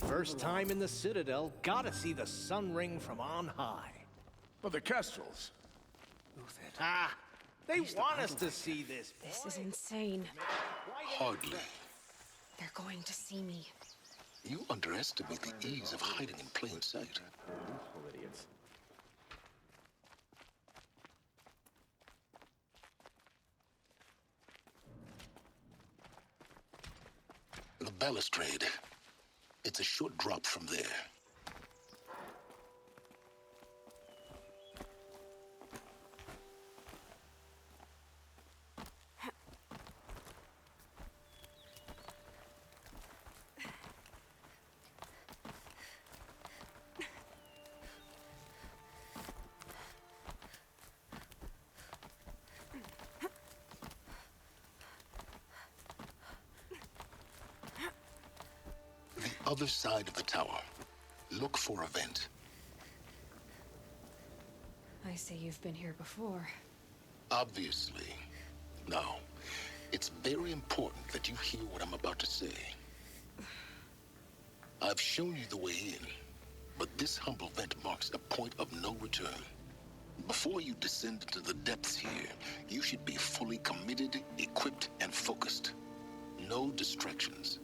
First time in the Citadel, gotta see the sun ring from on high. But the Kestrels. Ah, they want us to see this. This is insane. Hardly. They're going to see me. You underestimate the ease of hiding in plain sight. Idiots. The balustrade. It's a short drop from there. Other side of the tower. Look for a vent. I see you've been here before. Obviously. Now, it's very important that you hear what I'm about to say. I've shown you the way in, but this humble vent marks a point of no return. Before you descend into the depths here, you should be fully committed, equipped, and focused. No distractions.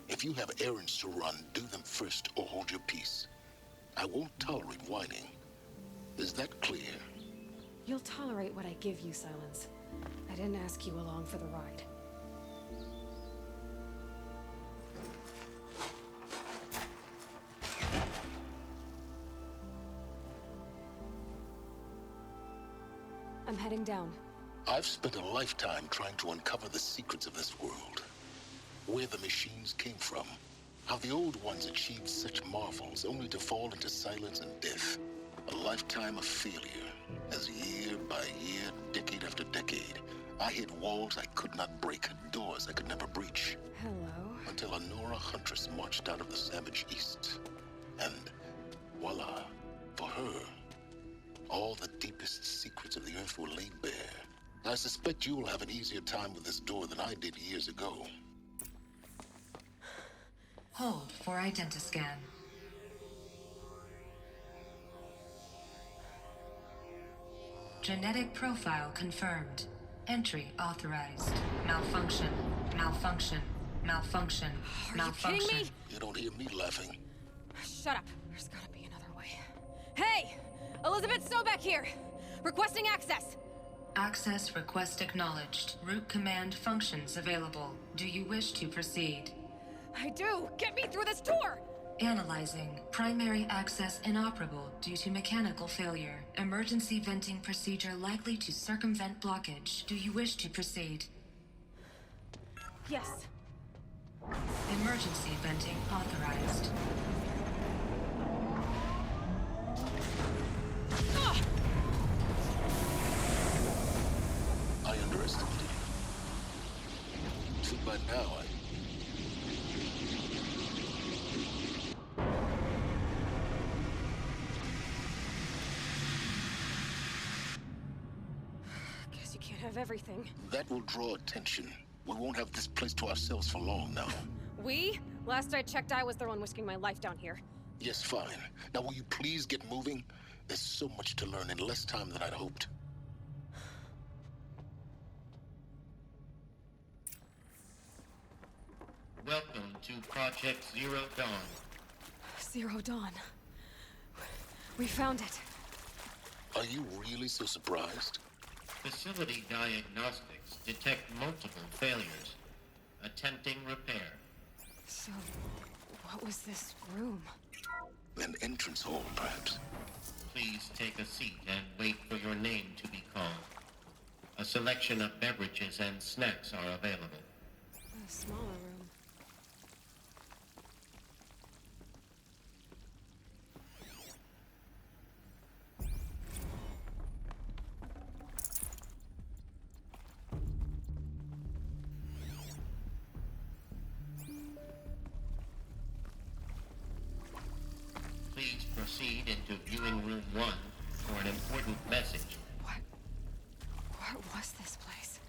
If you have errands to run, do them first or hold your peace. I won't tolerate whining. Is that clear? You'll tolerate what I give you, Silence. I didn't ask you along for the ride. I'm heading down. I've spent a lifetime trying to uncover the secrets of this world. Where the machines came from. How the old ones achieved such marvels only to fall into silence and death. A lifetime of failure. As year by year, decade after decade, I hit walls I could not break, doors I could never breach. Hello. Until a Nora huntress marched out of the savage east. And voila, for her, all the deepest secrets of the earth were laid bare. I suspect you'll have an easier time with this door than I did years ago. Hold for identiscan. Genetic profile confirmed. Entry authorized. Malfunction. Malfunction. Malfunction. Are Malfunction. you kidding me? You don't hear me laughing. Shut up. There's gotta be another way. Hey! Elizabeth Sobek here! Requesting access! Access request acknowledged. Root command functions available. Do you wish to proceed? I do! Get me through this tour! Analyzing. Primary access inoperable due to mechanical failure. Emergency venting procedure likely to circumvent blockage. Do you wish to proceed? Yes. Emergency venting authorized. Ah! I underestimated you. See, by now, Guess you can't have everything. that will draw attention. We won't have this place to ourselves for long now. We? Last I checked, I was the one risking my life down here. Yes, fine. Now will you please get moving? There's so much to learn in less time than I'd hoped. Welcome to Project Zero Dawn. Zero Dawn. We found it. Are you really so surprised? Facility diagnostics detect multiple failures. Attempting repair. So, what was this room? An entrance hall, perhaps. Please take a seat and wait for your name to be called. A selection of beverages and snacks are available. A smaller room. Please proceed into viewing room 1 for an important message. What was this place?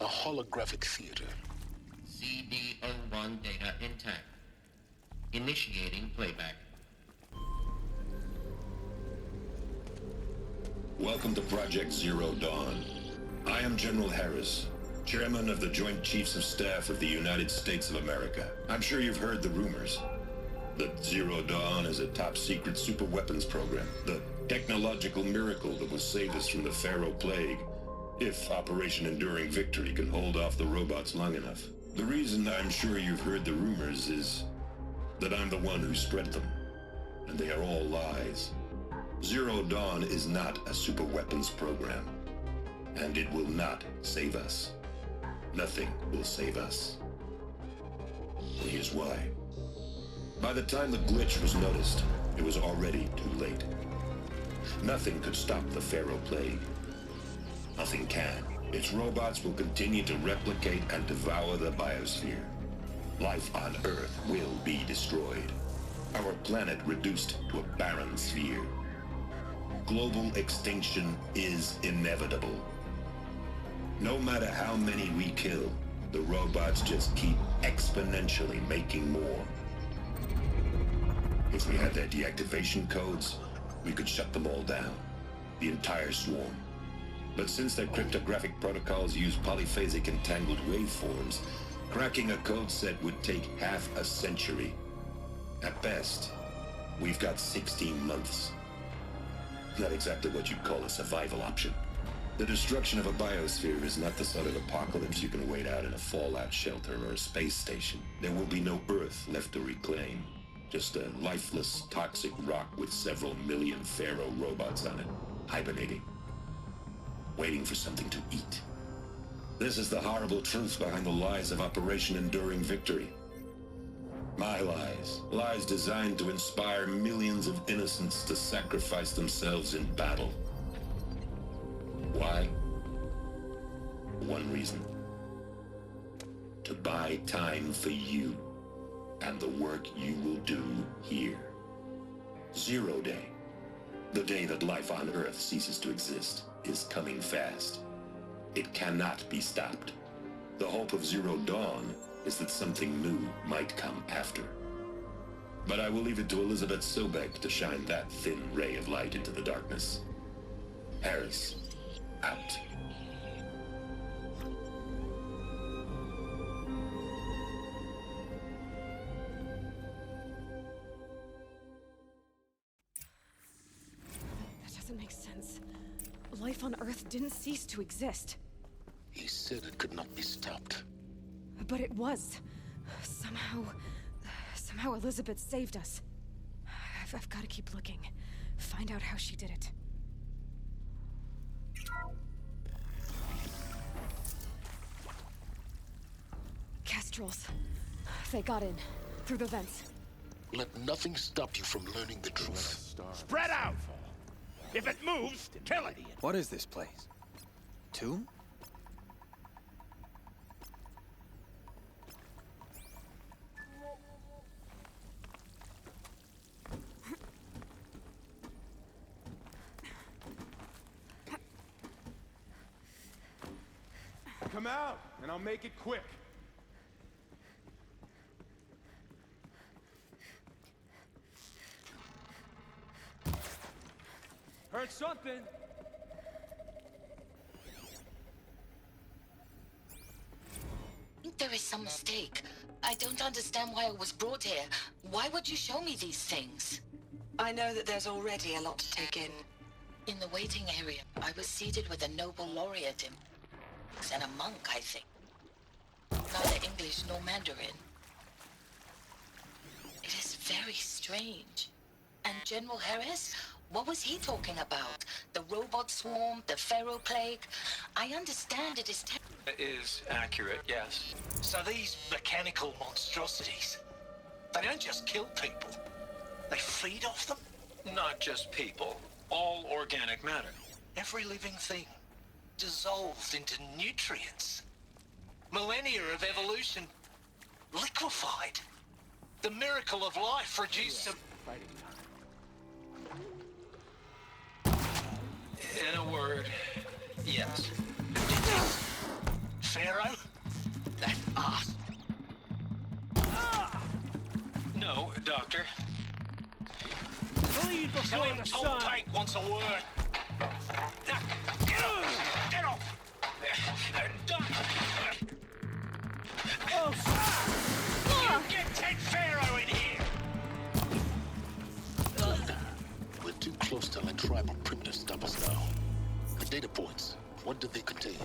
A holographic theater. CD01 data intact. Initiating playback. Welcome to Project Zero Dawn. I am General Harris, Chairman of the Joint Chiefs of Staff of the United States of America. I'm sure you've heard the rumors that Zero Dawn is a top-secret super-weapons program, the technological miracle that will save us from the Pharaoh Plague, if Operation Enduring Victory can hold off the robots long enough. The reason I'm sure you've heard the rumors is that I'm the one who spread them, and they are all lies. Zero Dawn is not a super-weapons program, and it will not save us. Nothing will save us. And here's why. By the time the glitch was noticed, it was already too late. Nothing could stop the Pharaoh Plague. Nothing can. Its robots will continue to replicate and devour the biosphere. Life on Earth will be destroyed. Our planet reduced to a barren sphere. Global extinction is inevitable. No matter how many we kill, the robots just keep exponentially making more. If we had their deactivation codes, we could shut them all down. The entire swarm. But since their cryptographic protocols use polyphasic entangled waveforms, cracking a code set would take half a century. At best, we've got 16 months. Not exactly what you'd call a survival option. The destruction of a biosphere is not the sort of apocalypse you can wait out in a fallout shelter or a space station. There will be no Earth left to reclaim. Just a lifeless, toxic rock with several million Pharaoh robots on it, hibernating, waiting for something to eat. This is the horrible truth behind the lies of Operation Enduring Victory. My lies. Lies designed to inspire millions of innocents to sacrifice themselves in battle. Why? One reason. To buy time for you and the work you will do here. Zero Day, the day that life on Earth ceases to exist, is coming fast. It cannot be stopped. The hope of Zero Dawn is that something new might come after. But I will leave it to Elizabeth Sobek to shine that thin ray of light into the darkness. Harris, out. That doesn't make sense. Life on Earth didn't cease to exist. He said it could not be stopped. But it was. Somehow Elizabeth saved us. I've got to keep looking. Find out how she did it. Kestrels. They got in. Through the vents. Let nothing stop you from learning the truth. Spread out! If it moves, kill it! What is this place? Tomb? Come out, and I'll make it quick. Heard something. There is some mistake. I don't understand why I was brought here. Why would you show me these things? I know that there's already a lot to take in. In the waiting area, I was seated with a noble laureate and a monk, I think. Neither English nor Mandarin. It is very strange. And General Harris? What was he talking about? The robot swarm, the Pharaoh Plague? I understand it is It is accurate, yes. So these mechanical monstrosities, they don't just kill people, they feed off them? Not just people. All organic matter. Every living thing dissolved into nutrients. Millennia of evolution liquefied. The miracle of life reduced to... In a word, yes. Pharaoh? That ass. No, Doctor. Bleed Tell before him the Tom sun. Pike wants a word. Now, get off! Get off! Oh, You get Ted Pharaoh in here! We're too close to let tribal primitives stop us now. The data points, what do they contain?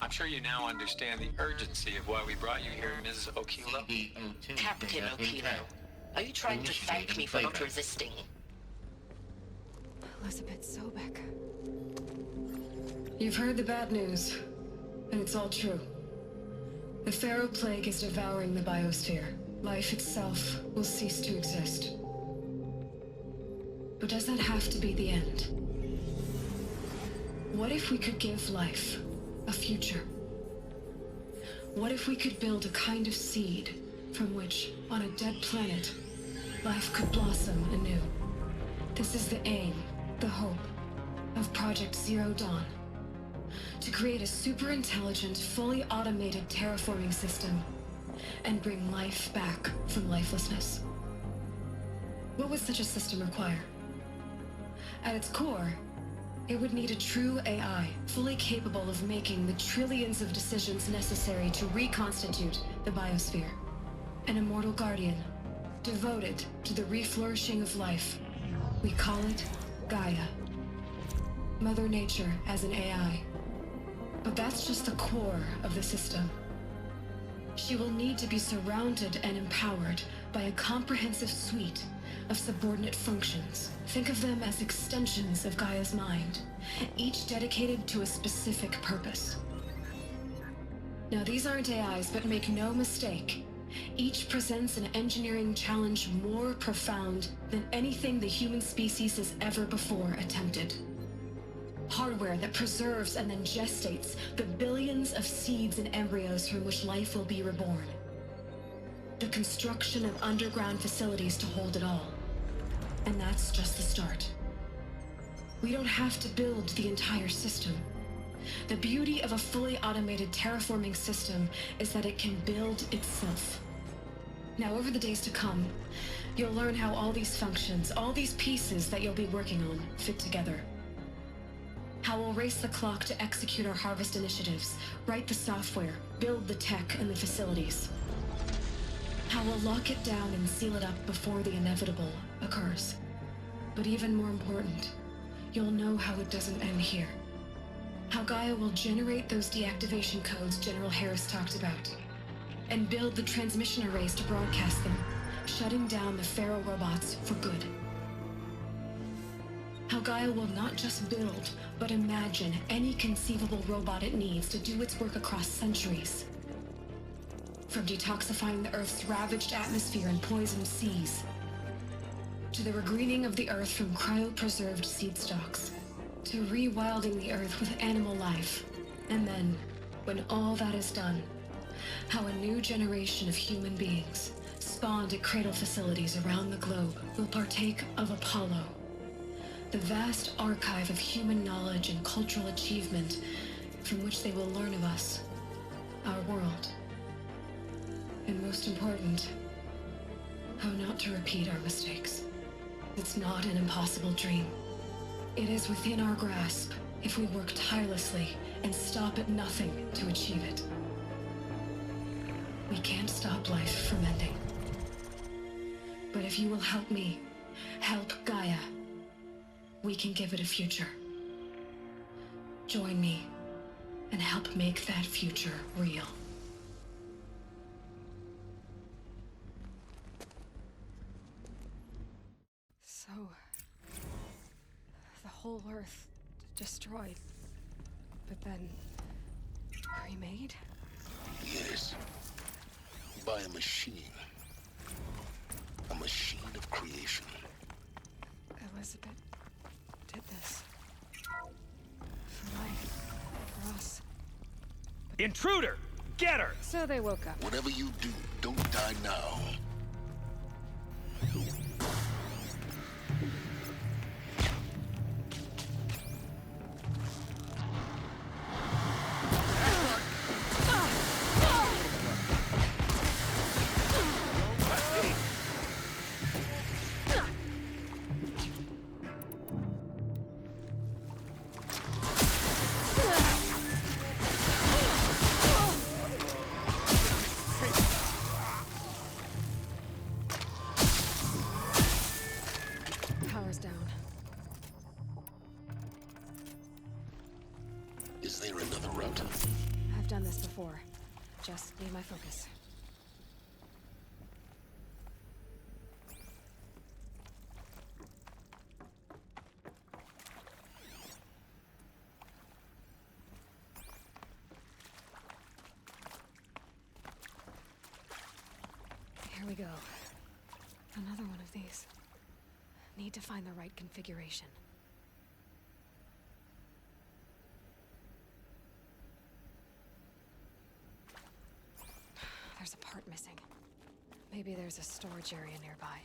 I'm sure you now understand the urgency of why we brought you here, Ms. Okilo. CB02 Captain data Okilo, intact. are you trying to thank me for not Playback. resisting? Elizabeth Sobek. You've heard the bad news, and it's all true. The Pharaoh Plague is devouring the biosphere. Life itself will cease to exist. But does that have to be the end? What if we could give life a future? What if we could build a kind of seed from which, on a dead planet, life could blossom anew? This is the aim, the hope, of Project Zero Dawn. To create a super-intelligent, fully automated terraforming system and bring life back from lifelessness. What would such a system require? At its core, it would need a true AI, fully capable of making the trillions of decisions necessary to reconstitute the biosphere. An immortal guardian, devoted to the reflourishing of life. We call it Gaia. Mother Nature as an AI. But that's just the core of the system. She will need to be surrounded and empowered by a comprehensive suite of subordinate functions. Think of them as extensions of Gaia's mind, each dedicated to a specific purpose. Now, these aren't AIs, but make no mistake, each presents an engineering challenge more profound than anything the human species has ever before attempted. Hardware that preserves and then gestates the billions of seeds and embryos from which life will be reborn. The construction of underground facilities to hold it all. And that's just the start. We don't have to build the entire system. The beauty of a fully automated terraforming system is that it can build itself. Now, over the days to come, you'll learn how all these functions, all these pieces that you'll be working on, fit together. How we'll race the clock to execute our harvest initiatives, write the software, build the tech and the facilities. How we'll lock it down and seal it up before the inevitable occurs. But even more important, you'll know how it doesn't end here. How Gaia will generate those deactivation codes General Harris talked about, and build the transmission arrays to broadcast them, shutting down the Pharaoh robots for good. How Gaia will not just build, but imagine any conceivable robot it needs to do its work across centuries. From detoxifying the Earth's ravaged atmosphere and poisoned seas, to the regreening of the Earth from cryopreserved seed stalks, to rewilding the Earth with animal life. And then, when all that is done, how a new generation of human beings, spawned at cradle facilities around the globe, will partake of Apollo, the vast archive of human knowledge and cultural achievement from which they will learn of us, our world. And most important, how not to repeat our mistakes. It's not an impossible dream. It is within our grasp if we work tirelessly and stop at nothing to achieve it. We can't stop life from ending. But if you will help me, help Gaia, we can give it a future. Join me and help make that future real. So, the whole Earth destroyed, but then remade? Yes. By a machine. A machine of creation. Elizabeth did this for my Intruder! Get her! So they woke up. Whatever you do, don't die now. Power's down. Is there another route? I've done this before. Just need my focus. Here we go. Another one of these. Need to find the right configuration. There's a part missing. Maybe there's a storage area nearby.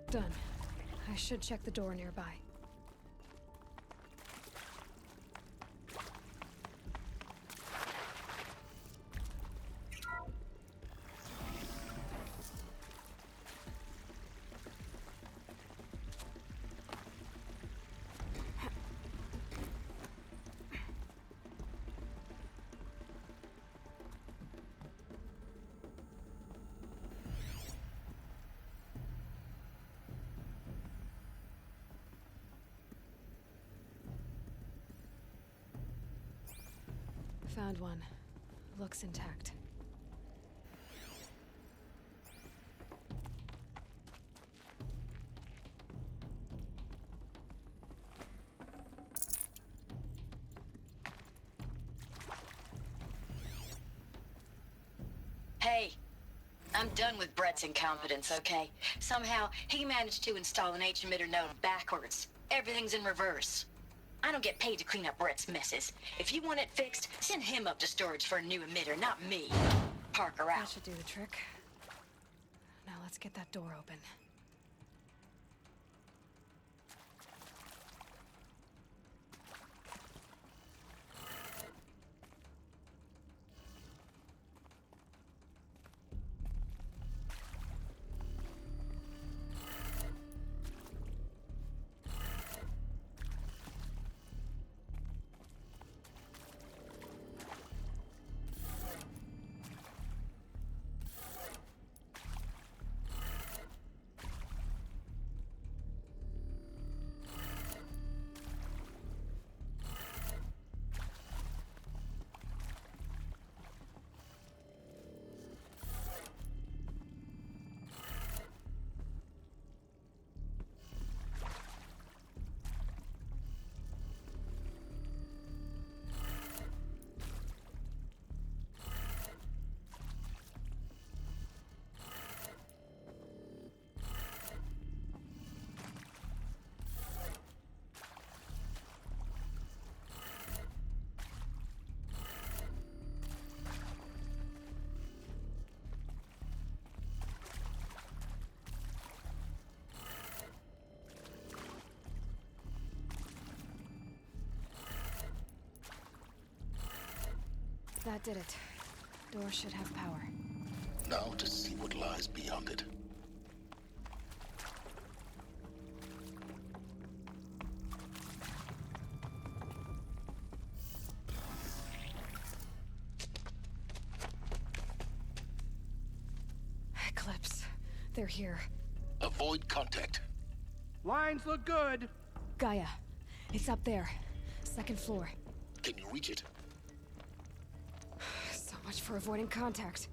Done. I should check the door nearby. Found one. Looks intact. Hey, I'm done with Brett's incompetence, okay? Somehow, he managed to install an H-emitter node backwards. Everything's in reverse. I don't get paid to clean up Brett's messes. If you want it fixed, send him up to storage for a new emitter, not me. Parker That out. should do the trick. Now let's get that door open. That did it. Door should have power. Now to see what lies beyond it. Eclipse. They're here. Avoid contact. Lines look good. Gaia. It's up there. Second floor. Can you reach it? So much for avoiding contact.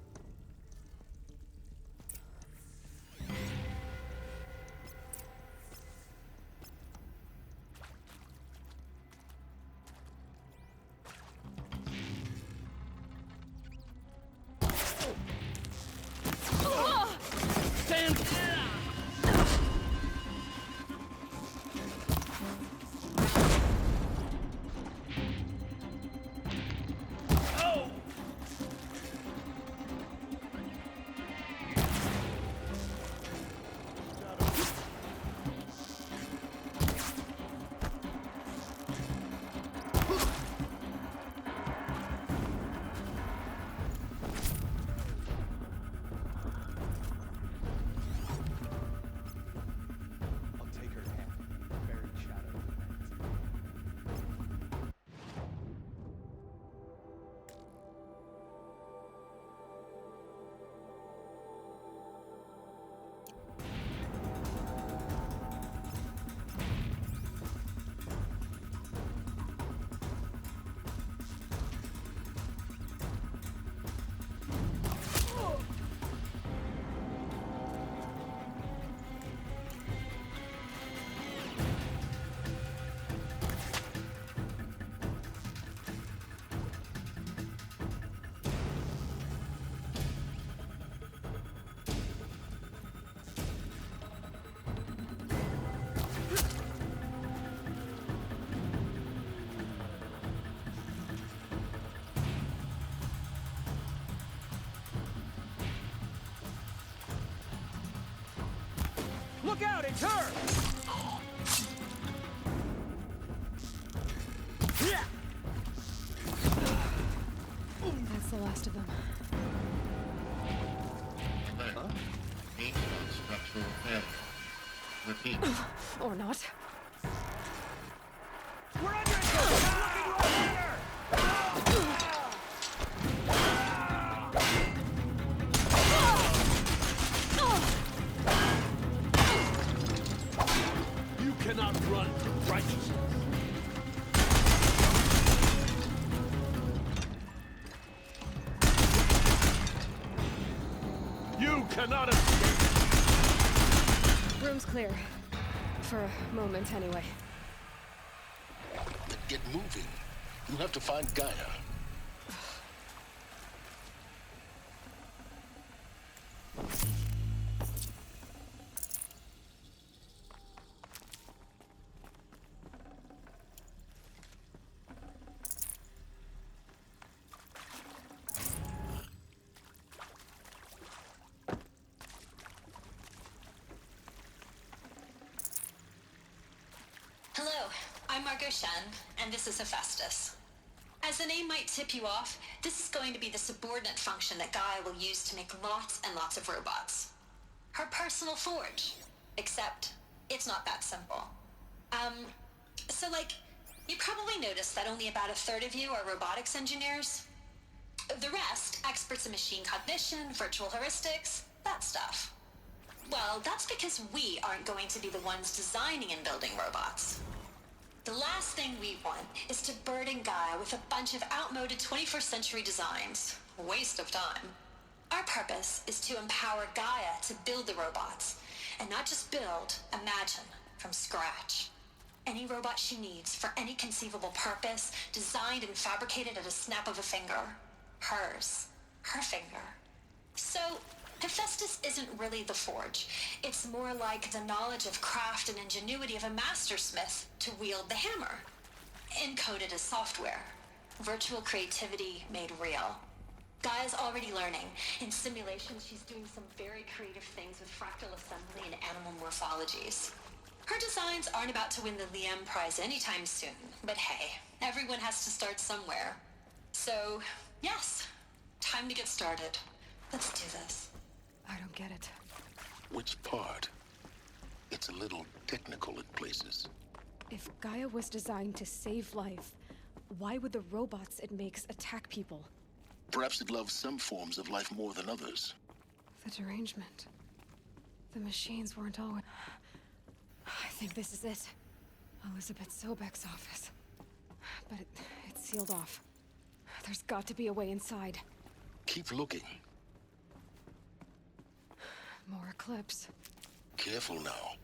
Look out, it's her! Yeah. That's the last of them. Alert. Major structural failure. Repeat. Or not. We're under attack! Looking right at her! You cannot run from righteousness. You cannot escape. Room's clear. For a moment, anyway. Then get moving. You have to find Gaia. Hello, I'm Margot Shen, and this is Hephaestus. As the name might tip you off, this is going to be the subordinate function that Gaia will use to make lots and lots of robots. Her personal forge. Except, it's not that simple. You probably noticed that only about a third of you are robotics engineers. The rest, experts in machine cognition, virtual heuristics, that stuff. Well, that's because we aren't going to be the ones designing and building robots. The last thing we want is to burden Gaia with a bunch of outmoded 21st century designs. Waste of time. Our purpose is to empower Gaia to build the robots, and not just build, imagine, from scratch. Any robot she needs for any conceivable purpose, designed and fabricated at a snap of a finger. Hers. Her finger. So, Hephaestus isn't really the forge. It's more like the knowledge of craft and ingenuity of a mastersmith to wield the hammer. Encoded as software. Virtual creativity made real. Gaia's already learning. In simulations, she's doing some very creative things with fractal assembly and animal morphologies. Her designs aren't about to win the Liam Prize anytime soon, but hey, everyone has to start somewhere. So, yes, time to get started. Let's do this. I don't get it. Which part? It's a little technical in places. If Gaia was designed to save life, why would the robots it makes attack people? Perhaps it loves some forms of life more than others. The derangement. The machines weren't always... I think this is it. Elizabeth Sobek's office. But it's sealed off. There's got to be a way inside. Keep looking. More Eclipse. Careful now.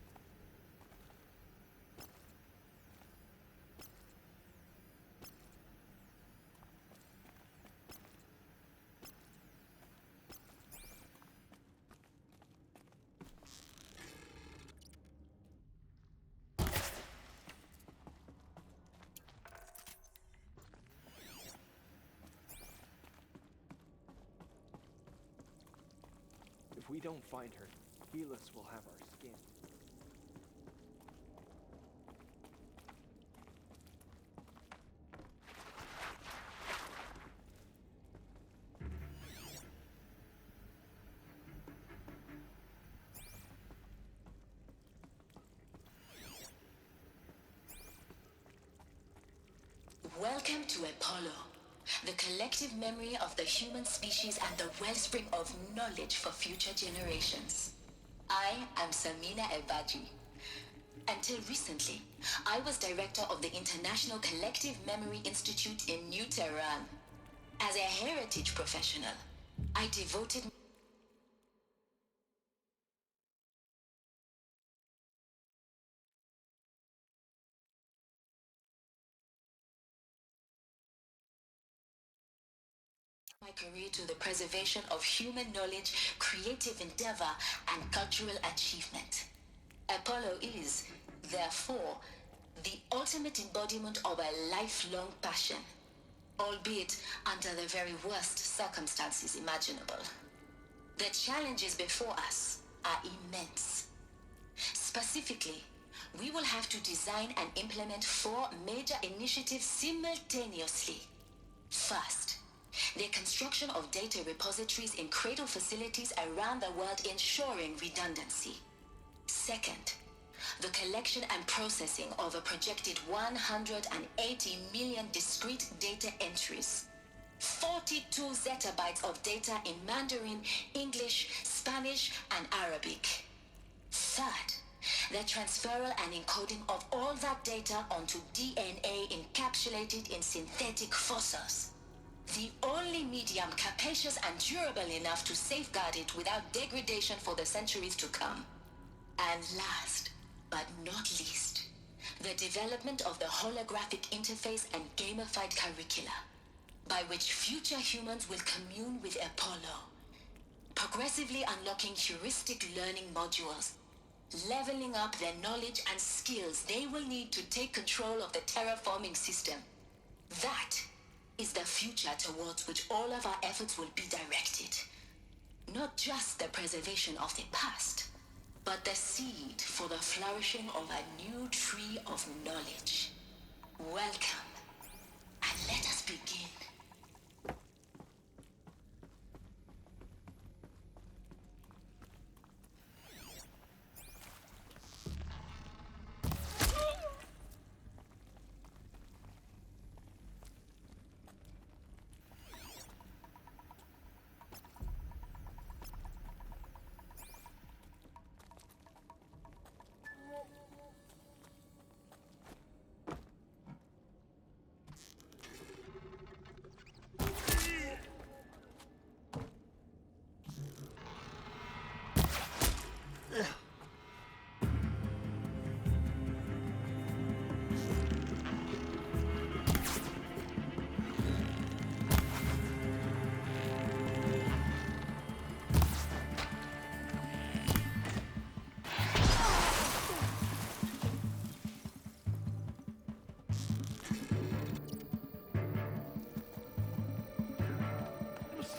If we don't find her, Helix will have our skin. Welcome to Apollo, the collective memory of the human species and the wellspring of knowledge for future generations. I am Samina Ebaji. Until recently, I was director of the International Collective Memory Institute in New Tehran. As a heritage professional, I devoted my career to the preservation of human knowledge, creative endeavor, and cultural achievement. Apollo is, therefore, the ultimate embodiment of a lifelong passion, albeit under the very worst circumstances imaginable. The challenges before us are immense. Specifically, we will have to design and implement 4 major initiatives simultaneously. First, the construction of data repositories in cradle facilities around the world ensuring redundancy. Second, the collection and processing of a projected 180 million discrete data entries. 42 zettabytes of data in Mandarin, English, Spanish, and Arabic. Third, the transferal and encoding of all that data onto DNA encapsulated in synthetic fossils. The only medium capacious and durable enough to safeguard it without degradation for the centuries to come. And last, but not least, the development of the holographic interface and gamified curricula, by which future humans will commune with Apollo, progressively unlocking heuristic learning modules, leveling up their knowledge and skills they will need to take control of the terraforming system. That is the future towards which all of our efforts will be directed. Not just the preservation of the past, but the seed for the flourishing of a new tree of knowledge. Welcome, and let us begin.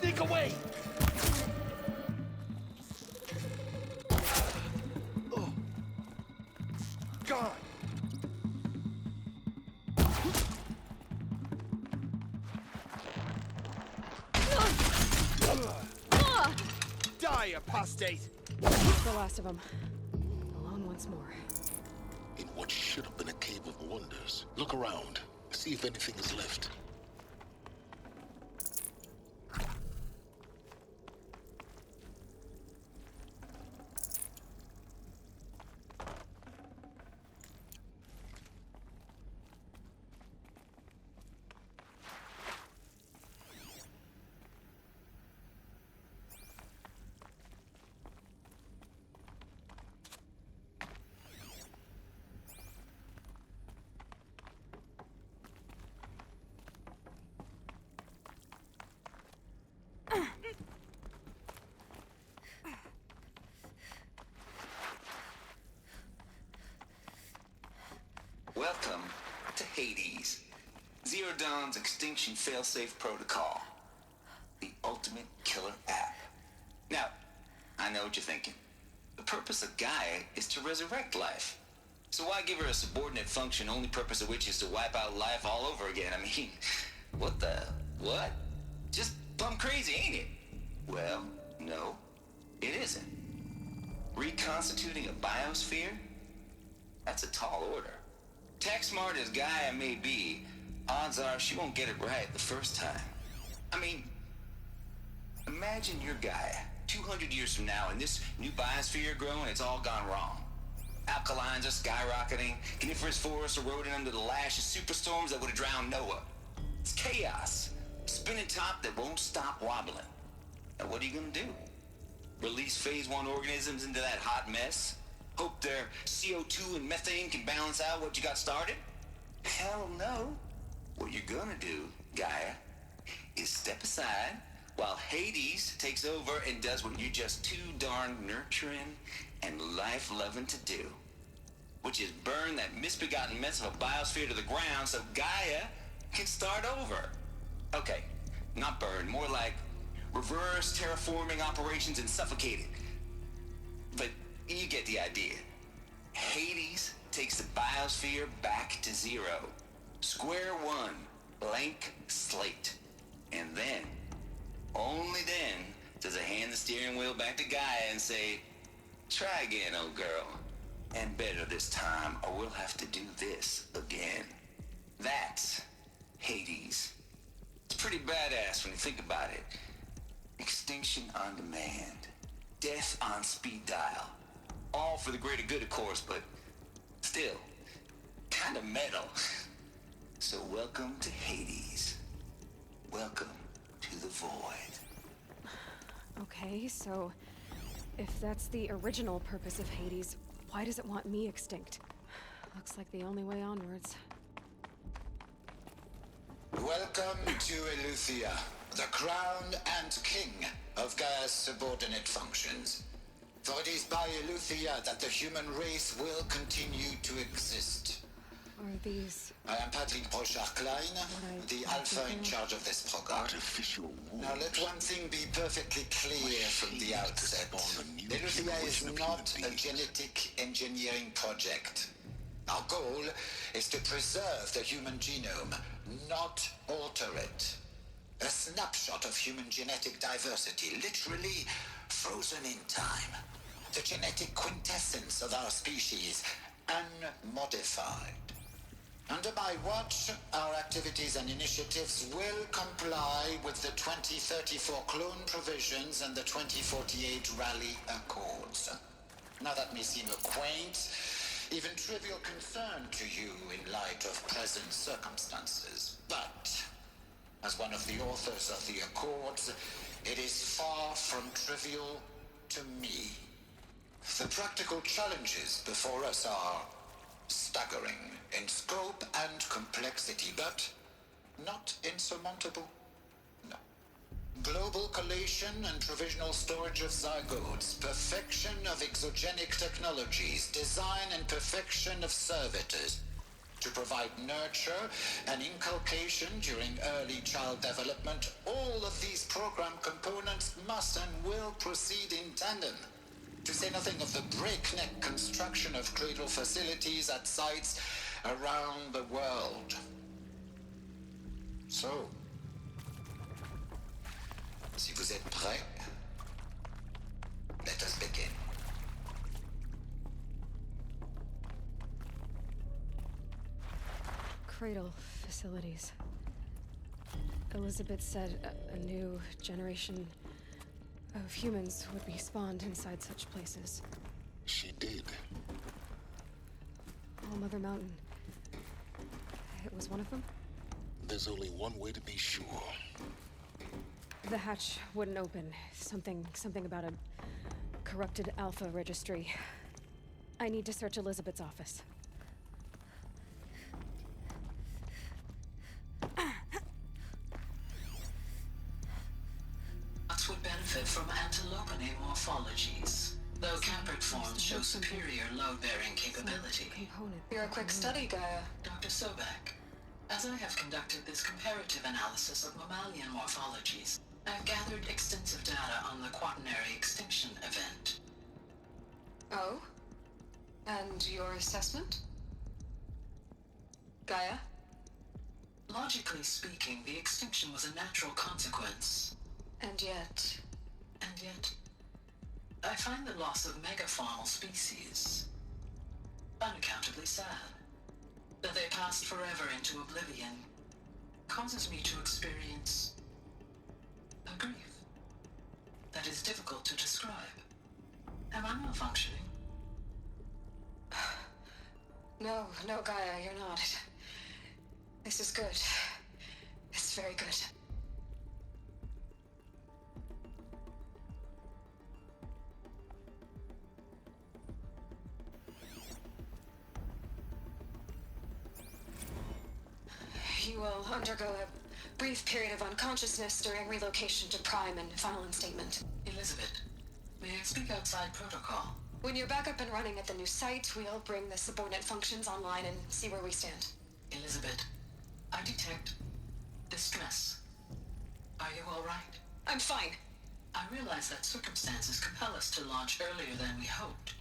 Sneak away! Oh. God! Die, apostate! That's the last of them. Alone once more. In what should have been a cave of wonders, look around. See if anything is left. Welcome to Hades, Zero Dawn's extinction failsafe protocol, the ultimate killer app. Now, I know what you're thinking. The purpose of Gaia is to resurrect life. So why give her a subordinate function, only purpose of which is to wipe out life all over again? I mean, what? Just plumb crazy, ain't it? Well, no, it isn't. Reconstituting a biosphere? That's a tall order. Tech smart as Gaia may be, odds are she won't get it right the first time. I mean, imagine you're Gaia, 200 years from now, and this new biosphere growing, it's all gone wrong. Alkalines are skyrocketing, coniferous forests eroding under the lash of superstorms that would have drowned Noah. It's chaos, spinning top that won't stop wobbling. Now what are you gonna do? Release phase 1 organisms into that hot mess? Hope their CO2 and methane can balance out what you got started? Hell no. What you're gonna do, Gaia, is step aside while Hades takes over and does what you're just too darn nurturing and life-loving to do, which is burn that misbegotten mess of a biosphere to the ground so Gaia can start over. Okay, not burn, more like reverse terraforming operations and suffocate it. But you get the idea. Hades takes the biosphere back to zero. Square one, blank slate. And then, only then, does it hand the steering wheel back to Gaia and say, try again, old girl. And better this time, or we'll have to do this again. That's Hades. It's pretty badass when you think about it. Extinction on demand. Death on speed dial. All for the greater good, of course, but still, kind of metal. So welcome to Hades. Welcome to the void. Okay, so if that's the original purpose of Hades, why does it want me extinct? Looks like the only way onwards. Welcome to Eleuthia, the crown and king of Gaia's subordinate functions. For it is by Eleuthia that the human race will continue to exist. Are these... I am Patrick Brochard-Klein, the Alpha in charge of this program. Artificial wounds. Now let one thing be perfectly clear from the outset. Eleuthia is not a genetic engineering project. Our goal is to preserve the human genome, not alter it. A snapshot of human genetic diversity, literally frozen in time. The genetic quintessence of our species, unmodified. Under my watch, our activities and initiatives will comply with the 2034 clone provisions and the 2048 Rally Accords. Now that may seem a quaint, even trivial concern to you in light of present circumstances, but as one of the authors of the Accords, it is far from trivial to me. The practical challenges before us are staggering in scope and complexity, but not insurmountable. No. Global collation and provisional storage of zygotes, perfection of exogenic technologies, design and perfection of servitors, to provide nurture and inculcation during early child development. All of these program components must and will proceed in tandem. To say nothing of the breakneck construction of cradle facilities at sites around the world. So, si vous êtes prêts, let us begin. Cradle facilities. Elizabeth said a new generation of humans would be spawned inside such places. She did. All Mother Mountain. It was one of them? There's only one way to be sure. The hatch wouldn't open. Something about a corrupted Alpha registry. I need to search Elizabeth's office. Would benefit from antilopine morphologies, though Caprid forms show superior load-bearing capability. You're a quick study, Gaia. Dr. Sobek, as I have conducted this comparative analysis of mammalian morphologies, I've gathered extensive data on the quaternary extinction event. Oh? And your assessment? Gaia? Logically speaking, the extinction was a natural consequence. And yet, I find the loss of megafaunal species unaccountably sad. That they passed forever into oblivion causes me to experience a grief that is difficult to describe. Am I malfunctioning? No, Gaia, you're not. This is good. It's very good. You will undergo a brief period of unconsciousness during relocation to Prime and final instatement. Elizabeth, may I speak outside protocol? When you're back up and running at the new site, we'll bring the subordinate functions online and see where we stand. Elizabeth, I detect distress. Are you all right? I'm fine. I realize that circumstances compel us to launch earlier than we hoped.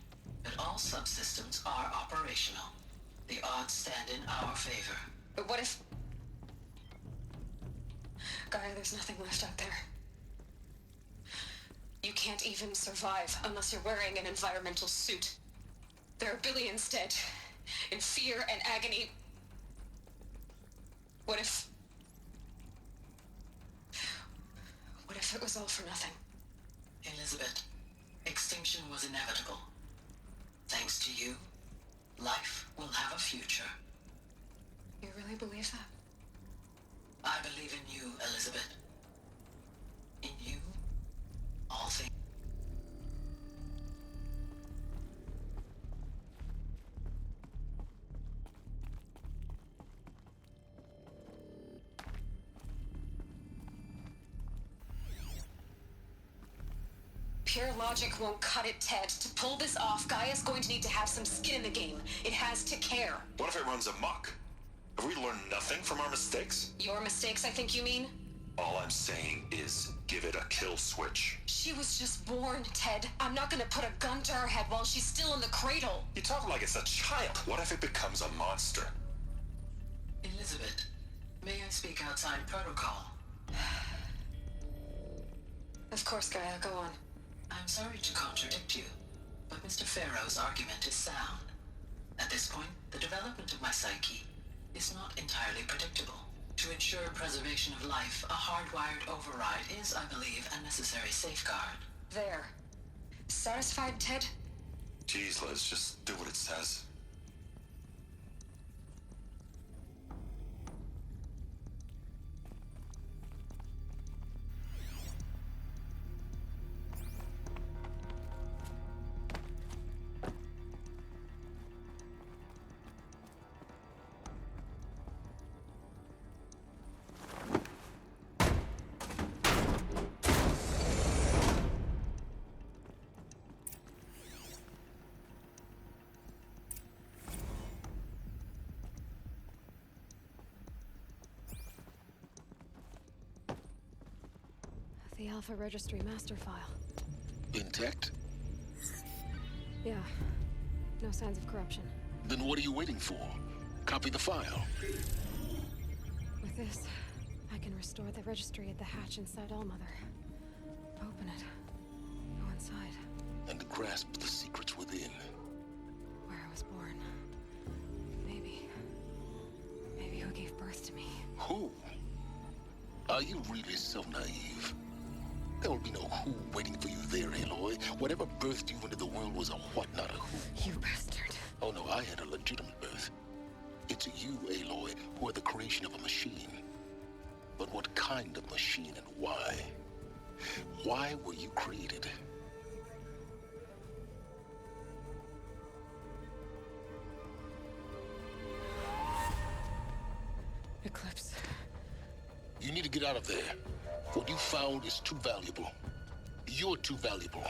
that all subsystems are operational. The odds stand in our favor. But what if... Gaia, there's nothing left out there. You can't even survive unless you're wearing an environmental suit. There are billions dead, in fear and agony. What if it was all for nothing? Elizabeth, extinction was inevitable. Thanks to you, life will have a future. You really believe that? I believe in you, Elizabeth. In you, all things. Pure logic won't cut it, Ted. To pull this off, Gaia's going to need to have some skin in the game. It has to care. What if it runs amok? Have we learned nothing from our mistakes? Your mistakes, I think you mean? All I'm saying is, give it a kill switch. She was just born, Ted. I'm not gonna put a gun to her head while she's still in the cradle. You talk like it's a child. What if it becomes a monster? Elizabeth, may I speak outside protocol? Of course, Gaia, go on. I'm sorry to contradict you, but Mr. Farrow's argument is sound. At this point, the development of my psyche is not entirely predictable. To ensure preservation of life, a hardwired override is, I believe, a necessary safeguard. There. Satisfied, Ted? Jeez, Liz, just do what it says. The Alpha Registry master file. Intact? Yeah. No signs of corruption. Then what are you waiting for? Copy the file. With this, I can restore the registry at the hatch inside Allmother. Open it. Go inside. And grasp the secrets within. Where I was born. Maybe who gave birth to me. Who? Are you really so naive? There will be no who waiting for you there, Aloy. Whatever birthed you into the world was a what, not a who. You bastard. Oh no, I had a legitimate birth. It's you, Aloy, who are the creation of a machine. But what kind of machine and why? Why were you created? Eclipse. You need to get out of there. What you found is too valuable. You're too valuable.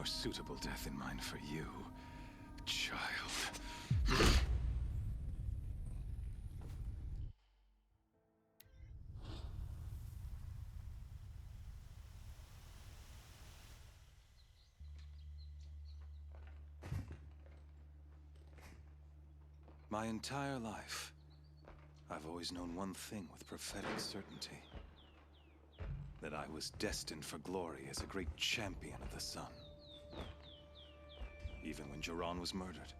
more suitable death in mind for you, child. My entire life, I've always known one thing with prophetic certainty. That I was destined for glory as a great champion of the sun. Even when Jiran was murdered.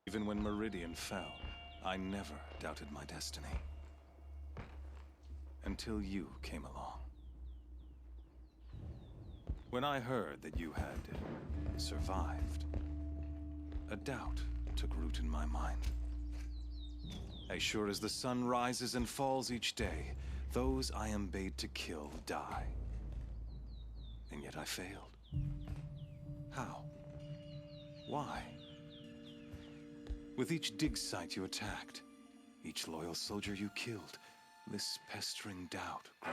Even when Meridian fell, I never doubted my destiny. Until you came along. When I heard that you had survived, a doubt took root in my mind. As sure as the sun rises and falls each day, those I am bade to kill die. And yet I failed. How? Why? With each dig site you attacked, each loyal soldier you killed, this pestering doubt grew.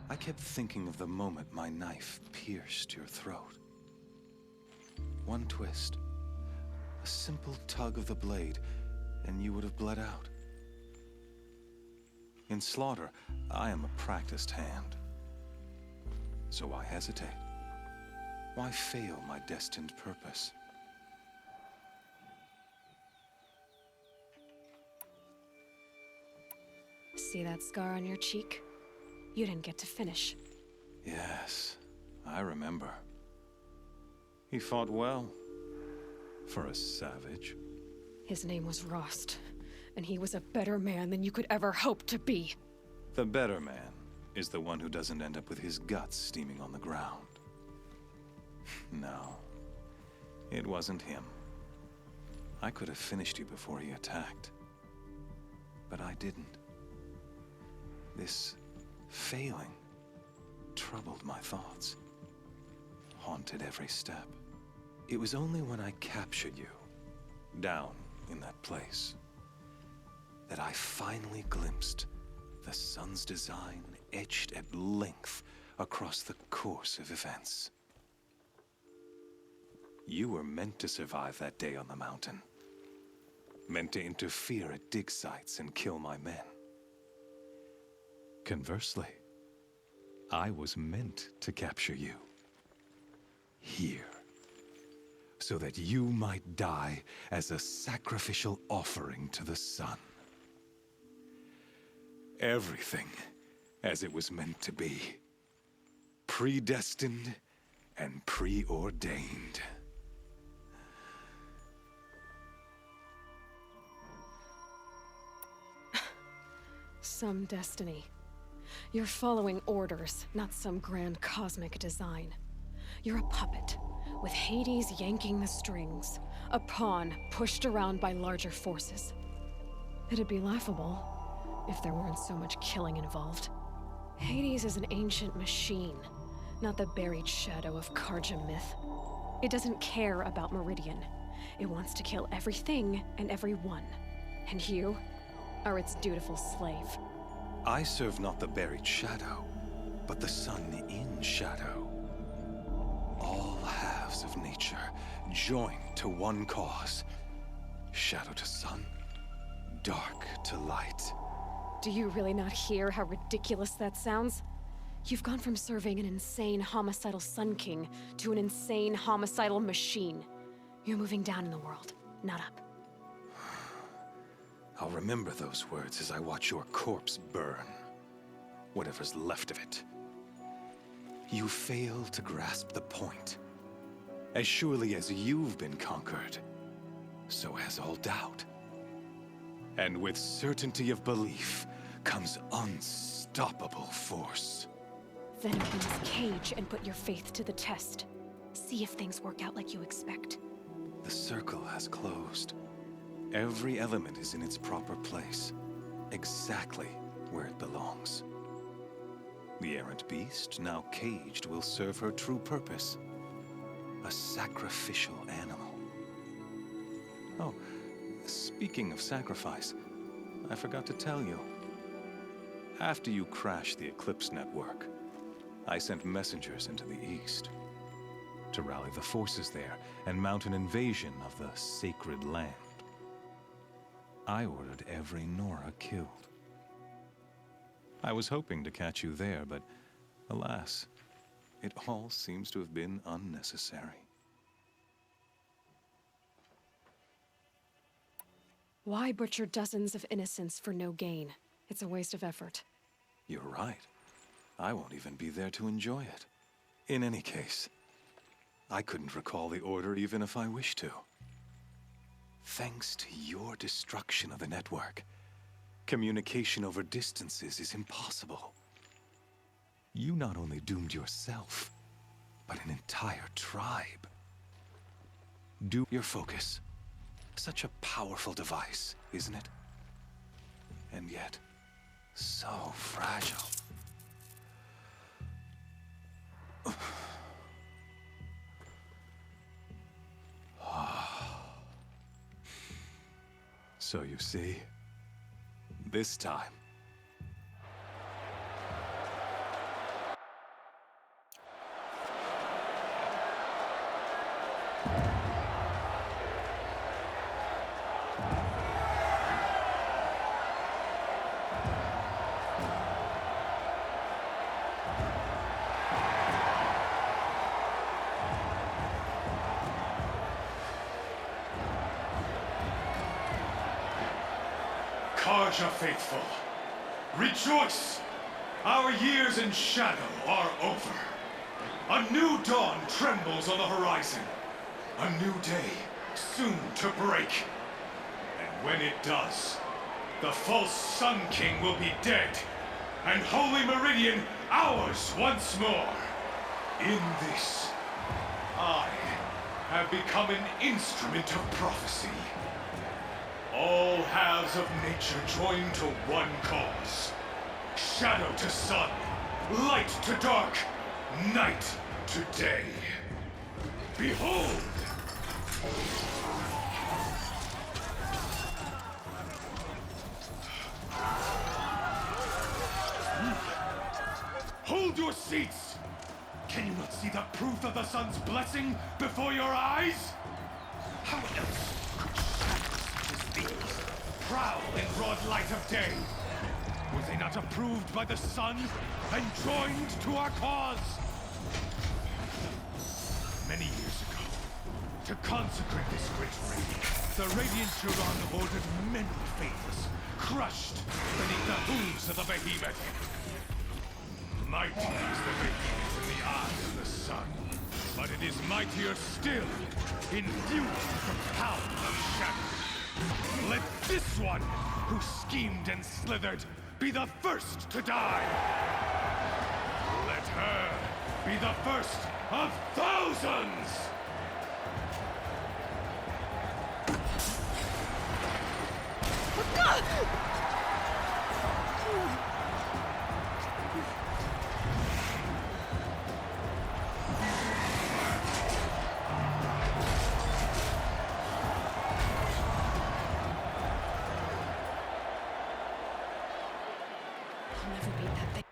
I kept thinking of the moment my knife pierced your throat. One twist, a simple tug of the blade, and you would have bled out. In slaughter, I am a practiced hand. So why hesitate? Why fail my destined purpose? See that scar on your cheek? You didn't get to finish. Yes, I remember. He fought well. For a savage. His name was Rost, and he was a better man than you could ever hope to be. The better man is the one who doesn't end up with his guts steaming on the ground. No, it wasn't him. I could have finished you before he attacked. But I didn't. This failing troubled my thoughts, haunted every step. It was only when I captured you, down in that place, that I finally glimpsed the sun's design etched at length across the course of events. You were meant to survive that day on the mountain, meant to interfere at dig sites and kill my men. Conversely, I was meant to capture you. Here. So that you might die as a sacrificial offering to the sun. Everything as it was meant to be. Predestined and preordained. Some destiny. You're following orders, not some grand cosmic design. You're a puppet, with Hades yanking the strings. A pawn pushed around by larger forces. It'd be laughable if there weren't so much killing involved. Hades is an ancient machine, not the buried shadow of Karja myth. It doesn't care about Meridian. It wants to kill everything and everyone. And you are its dutiful slave. I serve not the buried shadow, but the sun in shadow. All halves of nature joined to one cause. Shadow to sun, dark to light. Do you really not hear how ridiculous that sounds? You've gone from serving an insane homicidal Sun King to an insane homicidal machine. You're moving down in the world, not up. I'll remember those words as I watch your corpse burn. Whatever's left of it. You fail to grasp the point. As surely as you've been conquered, so has all doubt. And with certainty of belief comes unstoppable force. Then open this cage and put your faith to the test. See if things work out like you expect. The circle has closed. Every element is in its proper place. exactly where it belongs. The errant beast, now caged, will serve her true purpose. A sacrificial animal. Oh, speaking of sacrifice, I forgot to tell you. After you crashed the Eclipse network, I sent messengers into the east to rally the forces there and mount an invasion of the sacred land. I ordered every Nora killed. I was hoping to catch you there, but alas, it all seems to have been unnecessary. Why butcher dozens of innocents for no gain? It's a waste of effort. You're right. I won't even be there to enjoy it. In any case, I couldn't recall the order even if I wished to. Thanks to your destruction of the network, communication over distances is impossible. You not only doomed yourself, but an entire tribe. Do your focus. Such a powerful device, isn't it? And yet, so fragile. So you see, this time, Karja faithful, rejoice! Our years in shadow are over. A new dawn trembles on the horizon. A new day soon to break. And when it does, the false Sun King will be dead, and Holy Meridian ours once more. In this, I have become an instrument of prophecy. All halves of nature join to one cause. Shadow to sun, light to dark, night to day. Behold! Hold your seats! Can you not see the proof of the sun's blessing before your eyes? How else could shadows such as these prowl in broad light of day? Were they not approved by the sun and joined to our cause? Many years ago, to consecrate this great raid, the Radiant Turan ordered many faithless, crushed beneath the hooves of the behemoth. Mighty is the behemoth in the eyes of the sun, but it is mightier still, infused with the power of shadow. Let this one, who schemed and slithered, be the first to die. Let her be the first of thousands! I'll never beat that thing.